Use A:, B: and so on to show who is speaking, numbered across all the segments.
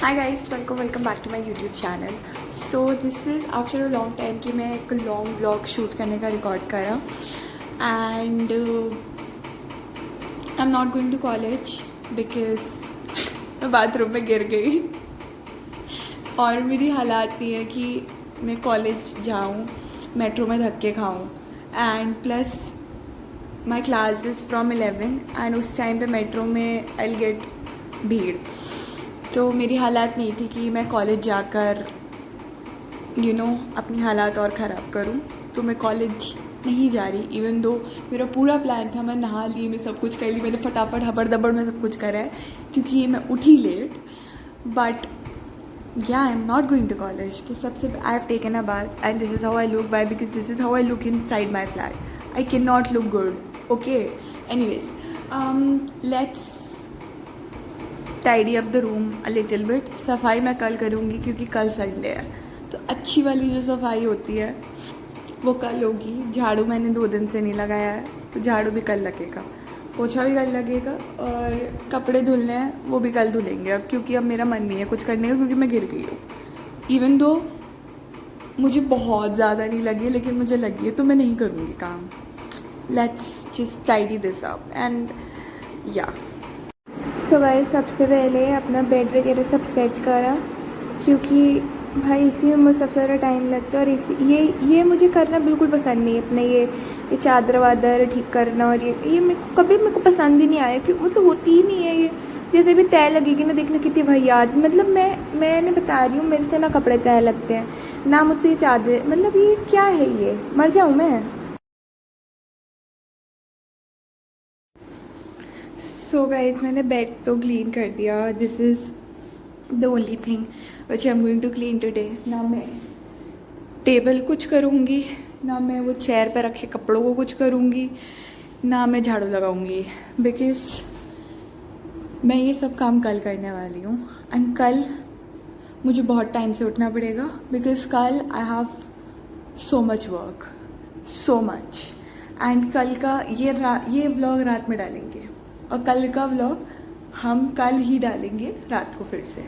A: Hi guys, welcome back to my YouTube channel. So this is after a long time कि मैं एक long vlog shoot करने का record करा and I am not going to college because मैं bathroom में गिर गई और मेरी हालात नहीं है कि मैं कॉलेज जाऊँ, मेट्रो में धक्के खाऊँ and plus my class is from 11 and उस टाइम पे मेट्रो में आई गेट भीड़। तो मेरी हालात नहीं थी कि मैं कॉलेज जाकर अपनी हालात और ख़राब करूं। तो मैं कॉलेज नहीं जा रही इवन दो मेरा पूरा प्लान था। मैं नहा ली, मैं सब कुछ कर ली, मैंने फटाफट हबड़ दबड़ में सब कुछ करा है क्योंकि मैं उठी late. But yeah I am not going to college. तो सबसे I have taken a bath and this is how I look by because this is how I look inside my flat. I can not look good. Okay, anyways let's tidy up the room a little bit. सफाई मैं कल करूँगी क्योंकि कल Sunday है, तो अच्छी वाली जो सफाई होती है वो कल होगी। झाड़ू मैंने 2 दिन से नहीं लगाया है, तो झाड़ू भी कल लगेगा, पोछा भी कल लगेगा और कपड़े धुलने हैं वो भी कल धुलेंगे। अब क्योंकि अब मेरा मन नहीं है कुछ करने का क्योंकि मैं गिर गई हूँ। इवन दो मुझे बहुत ज़्यादा नहीं लगी लेकिन मुझे लगी है, तो मैं नहीं करूँगी काम। Let's just tidy this up and yeah. So guys, सबसे पहले अपना बेड वगैरह सब सेट करा क्योंकि भाई इसी में मुझे सबसे ज़्यादा टाइम लगता है और इसी ये मुझे करना बिल्कुल पसंद नहीं है। अपने ये चादर वादर ठीक करना और ये मेरे को पसंद ही नहीं आया क्योंकि मुझसे होती ही नहीं है ये। जैसे भी तय लगेगी ना, देखना कितनी वाहियात। मतलब मैंने बता रही हूँ, मेरे से ना कपड़े तय लगते हैं ना मुझसे ये चादर। मतलब ये क्या है, ये मर जाऊँ मैं। सो गाइज, मैंने बेड तो क्लीन कर दिया। This is the only thing which I am going to clean today. ना मैं टेबल कुछ करूँगी, ना मैं वो चेयर पर रखे कपड़ों को कुछ करूँगी, ना मैं झाड़ू लगाऊँगी बिकॉज मैं ये सब काम कल करने वाली हूँ। एंड कल मुझे बहुत टाइम से उठना पड़ेगा बिकॉज कल I have so much work, so much. And कल का ये व्लॉग रात में डालेंगे और कल का व्लॉग हम कल ही डालेंगे रात को फिर से।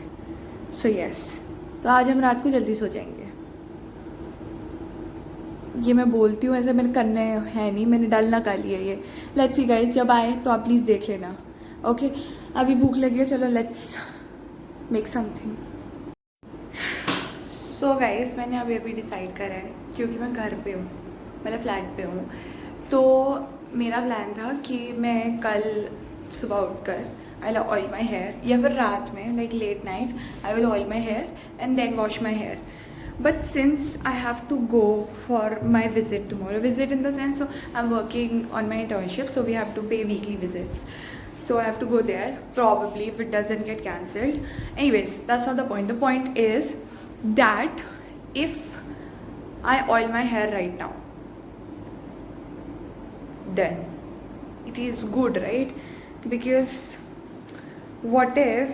A: सो यस, तो आज हम रात को जल्दी सो जाएंगे। ये मैं बोलती हूँ ऐसे, मैंने करना है नहीं, मैंने डालना कल ही है ये। लेट्स सी गाइस, जब आए तो आप प्लीज़ देख लेना। ओके, अभी भूख लगी है, चलो let's make something. So guys, मैंने अभी डिसाइड करा है क्योंकि मैं घर पे हूँ, मतलब फ्लैट पे हूँ। तो मेरा प्लान था कि मैं कल सुबह उठकर I will oil my hair, या फिर रात में like late night I will oil my hair and then wash my hair. But since I have to go for my visit tomorrow, visit in the sense, so I'm working on my internship, so we have to pay weekly visits. So I have to go there probably if it doesn't get cancelled. Anyways, that's not the point. The point is that if I oil my hair right now, then it is good, right? Because what if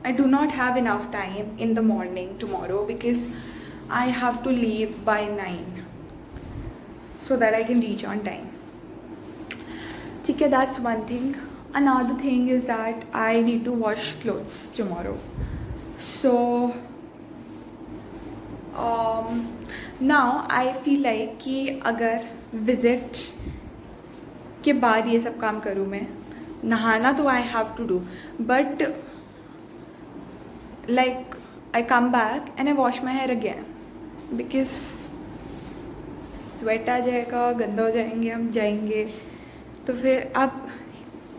A: I do not have enough time in the morning tomorrow because I have to leave by 9 so that I can reach on time. Okay, that's one thing. Another thing is that I need to wash clothes tomorrow. So now I feel like कि अगर visit के बाद ये सब काम करूँ मैं, नहाना तो I have to do, but like I come back and I wash my hair again because sweat आ जाएगा, गंदा हो जाएंगे, हम जाएंगे तो फिर आप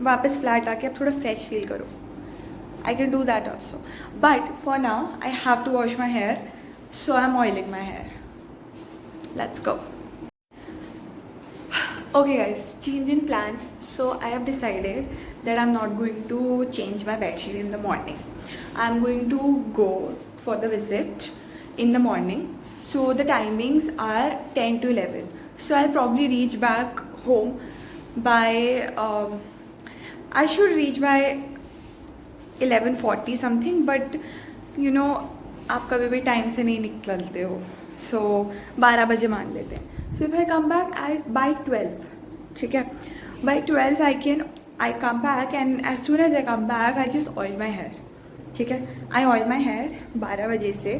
A: वापस फ्लैट आके आप थोड़ा फ्रेश फील करो। I can do that also, but for now I have to wash my hair, so I am oiling my hair. Let's go. Okay guys, change in plan. So I have decided that I'm not going to change my bedsheet in the morning. I'm going to go for the visit in the morning. So the timings are 10 to 11. So I'll probably reach back home by I should reach by 11:40 something, but you know आप कभी भी time से नहीं निकलते हो, सो 12 बजे मान लेते हैं। So if I come back at by 12, ठीक है, by 12 I come back and as soon as I come back I just oil my hair ठीक है. आई ऑयल माई हेयर 12 बजे से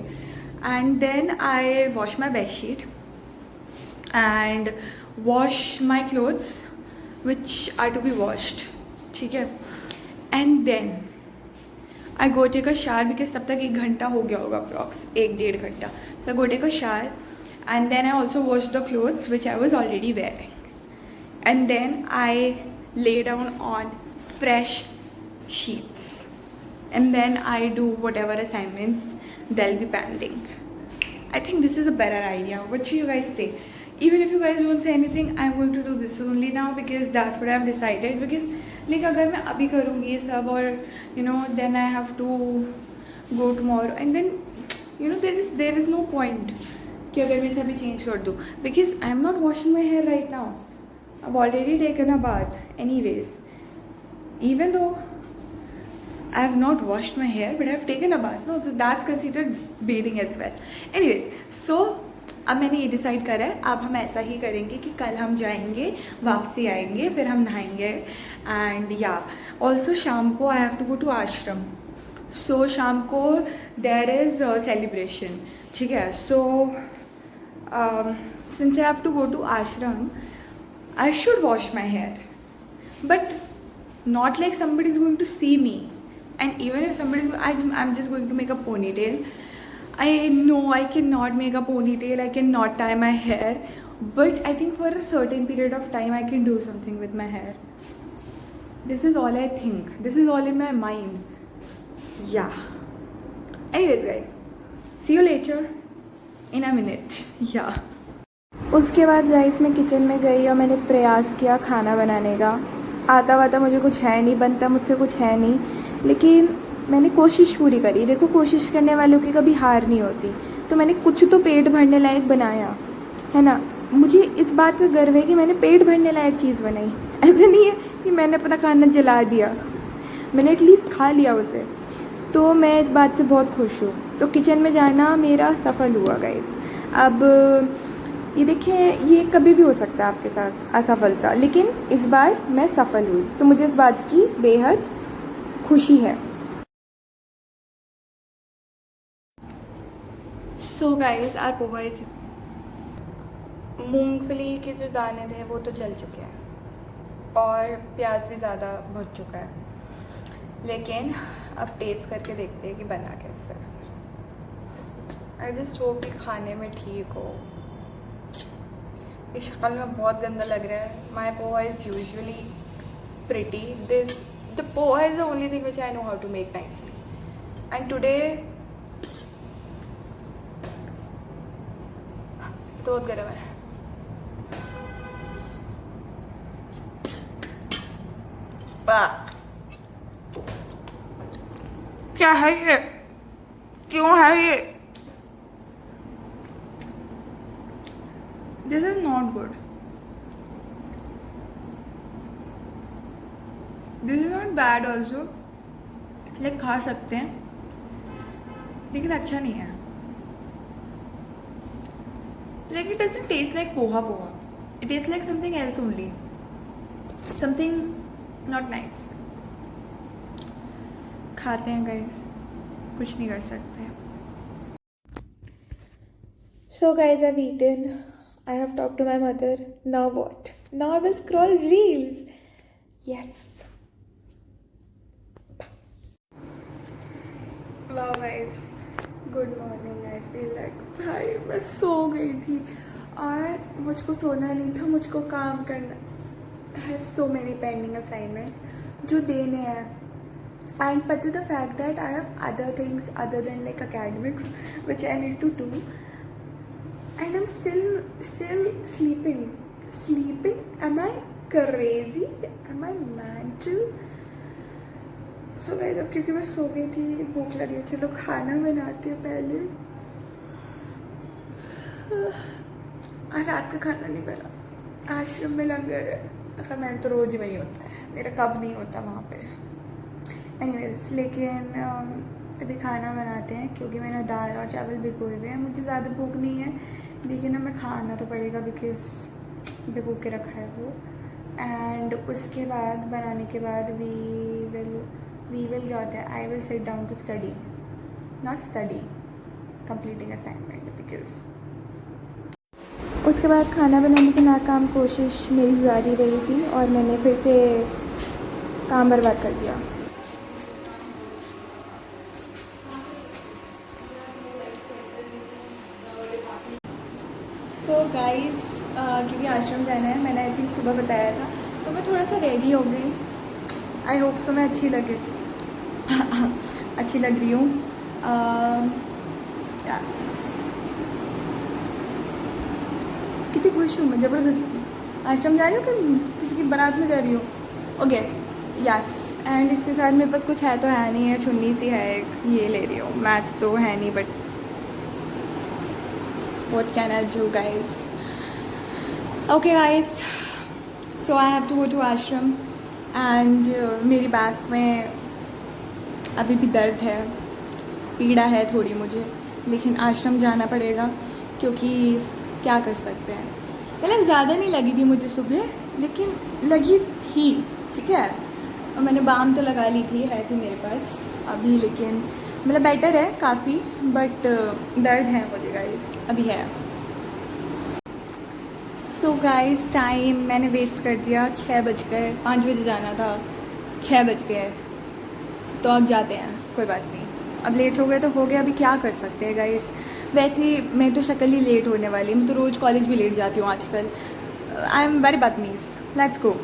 A: and then I wash my bed sheet and wash my clothes which are to be washed. ठीक है. And then I go take a shower because तब तक 1 घंटा हो गया होगा अप्रॉक्स 1-1.5 घंटा. So I go take a shower and then I also wash the clothes which I was already wearing. And then I lay down on fresh sheets and then I do whatever assignments they'll be pending. I think this is a better idea. What do you guys say? Even if you guys don't say anything, I'm going to do this only now because that's what I've decided. Because like अगर मैं अभी करूँगी ये सब और you know then I have to go tomorrow and then you know there is no point कि अगर मैं इसे अभी change कर दूँ because I'm not washing my hair right now. I've already taken a bath anyways. Even though I have not washed my hair but I have taken a bath. No, so that's considered bathing as well. Anyways, so अब मैंने ये decide करा है अब हम ऐसा ही करेंगे कि कल हम जाएंगे वापसी आएंगे फिर हम नहाएंगे एंड या ऑल्सो शाम को I have to go to आश्रम. सो शाम को देयर इज़ सेलिब्रेशन. ठीक है. So since I have to go to आश्रम I should wash my hair, but not like somebody is going to see me. And even if somebody is, I'm just going to make a ponytail. I know I cannot make a ponytail. I cannot tie my hair, but I think for a certain period of time I can do something with my hair. This is all I think. This is all in my mind. Yeah. Anyways, guys, see you later in a minute. Yeah. उसके बाद guys मैं kitchen में गई और मैंने प्रयास किया खाना बनाने का. आता वाता मुझे कुछ है नहीं, बनता मुझसे कुछ है नहीं, लेकिन मैंने कोशिश पूरी करी. देखो कोशिश करने वालों की कभी हार नहीं होती. तो मैंने कुछ तो पेट भरने लायक बनाया है ना. मुझे इस बात का गर्व है कि मैंने पेट भरने लायक चीज़ बनाई. ऐसा नहीं है कि मैंने अपना खाना जला दिया, मैंने एटलीस्ट खा लिया उसे. तो मैं इस बात से बहुत खुश हूँ. तो किचन में जाना मेरा सफल हुआ गाइस. अब ये देखिए ये कभी भी हो सकता है आपके साथ असफलता, लेकिन इस बार मैं सफल हुई तो मुझे इस बात की बेहद खुशी है. So guys our poha is मूंगफली के जो दाने थे वो तो जल चुके हैं और प्याज भी ज़्यादा भुन चुका है, लेकिन अब टेस्ट करके देखते हैं कि बना कैसे. आई जस्ट होप कि खाने में ठीक हो. इस शक्ल में बहुत गंदा लग रहा है. My poha is usually pretty. The poha is the only thing which I know how to make nicely. And today तो बहुत गर्म है. क्या है ये, क्यों है ये? This is not good. This is not bad also. Like खा सकते हैं, लेकिन अच्छा नहीं है. Like it doesn't taste like poha. It tastes like something else only. Something not nice. खाते हैं guys, कुछ नहीं कर सकते. So guys, I've eaten. I have talked to my mother. Now what? Now I will scroll reels. Yes. Wow guys, good morning. I feel like भाई मैं सो गई थी और मुझको सोना नहीं था, मुझको काम करना. I have so many pending assignments जो देने हैं. And but the fact that I have other things other than like academics which I need to do. And I'm still sleeping. Am I crazy? Am I mental? So guys, अब क्योंकि मैं सो गई थी, भूख लगी, चलो खाना बनाते हैं पहले. आज रात का खाना नहीं बना. आश्रम में लंगर है. अच्छा मैम तो रोज़ ही वही होता है, मेरा कब नहीं होता वहाँ पे. एनीवेज, लेकिन अभी खाना बनाते हैं क्योंकि मैंने दाल और चावल भिगोए हुए हैं. मुझे ज़्यादा भूख नहीं है, लेकिन हमें खाना तो पड़ेगा बिकॉज भिगो के रखा है वो. एंड उसके बाद बनाने के बाद वी विल वी विल क्या होता है, I will sit down to study, not study, completing assignment because. उसके बाद खाना बनाने की नाकाम कोशिश मेरी जारी रही थी और मैंने फिर से काम बर्बाद कर दिया। सो गाइस, क्योंकि आश्रम जाना है, मैंने आई थिंक सुबह बताया था, तो मैं थोड़ा सा रेडी हो गई। आई होप सो मैं अच्छी लग रही हूँ। यस, कितनी खुश हूँ मैं, ज़बरदस्ती आश्रम जा रही हूँ कि किसी की बारात में जा रही हूँ। Okay, yes. एंड इसके साथ मेरे पास कुछ है तो है नहीं है, चुन्नी सी है एक, ये ले रही हूँ। मैच तो है नहीं, but what can I do, guys? Okay guys, so I have to go to ashram and मेरी बैक में अभी भी दर्द है, पीड़ा है थोड़ी मुझे, लेकिन आश्रम जाना पड़ेगा क्योंकि क्या कर सकते हैं। मतलब ज़्यादा नहीं लगी थी मुझे सुबह, लेकिन लगी थी, ठीक है। और मैंने बाम तो लगा ली थी, है थी मेरे पास अभी, लेकिन मतलब बेटर है काफ़ी, बट दर्द है मुझे गाइस, अभी है। सो गाइस, टाइम मैंने वेस्ट कर दिया, 6 बज गए, 5 बजे जाना था, 6 बज गए, तो अब जाते हैं, कोई बात नहीं। अब लेट हो गए तो हो गया, अभी क्या कर सकते हैं गाइस। वैसे ही मैं तो शक्ल ही लेट होने वाली, मैं तो रोज़ कॉलेज भी लेट जाती हूँ आजकल। आई एम वेरी बदतमीज़। Let's go.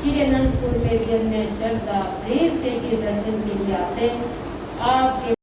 B: श्री अनंतपुर में भी अन्य श्रद्धा प्रेम से के दर्शन के लिए आते हैं। आपके